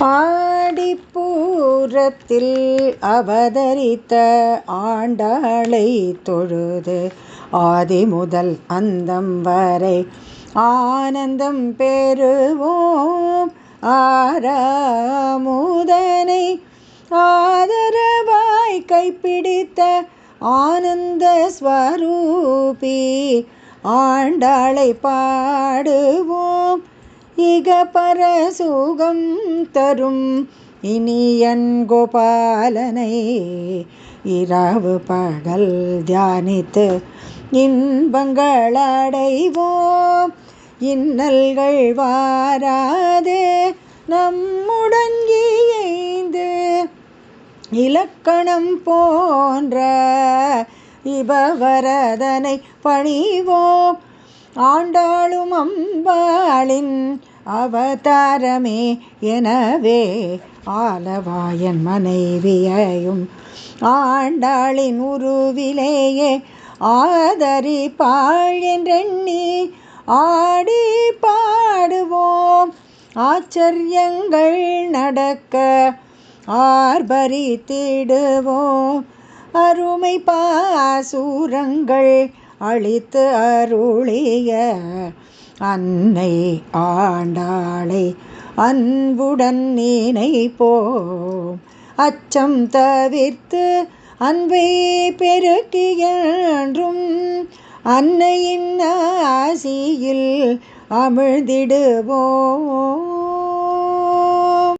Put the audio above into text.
ஆடிப்பூரத்தில் அவதரித்த ஆண்டாளை தொழுது ஆதி முதல் அந்தம் வரை ஆனந்தம் பெறுவோம். ஆறாமுதனை ஆதரவாய் கைப்பிடித்த ஆனந்த ஸ்வரூபி ஆண்டாளை பாடுவோம். இக பரசுகம் தரும் இனியன் கோபாலனை இரவு பகல் தியானித்து இன்பங்கள் அடைவோம். இன்னல்கள் வாராதே நம்முடன் இயைந்து இலக்கணம் போன்ற இபவரதனை பணிவோம். ஆண்டாளும் அம்பாளின் அவதாரமே எனவே ஆலவாயன் மனைவியையும் ஆண்டாளின் உருவிலேயே ஆதரிப்பாள் என்றெண்ணி ஆடி பாடுவோம். ஆச்சரியங்கள் நடக்க ஆர்ப்பரித்திடுவோம். அருமை பாசுரங்கள் அளித்து அருளிய அன்னை ஆண்டாளை அன்புடன் நினைப்போம். அச்சம் தவிர்த்து அன்பை பெருக்கியன்றும் அன்னையின் ஆசியில் அமிழ்ந்திடுவோம்.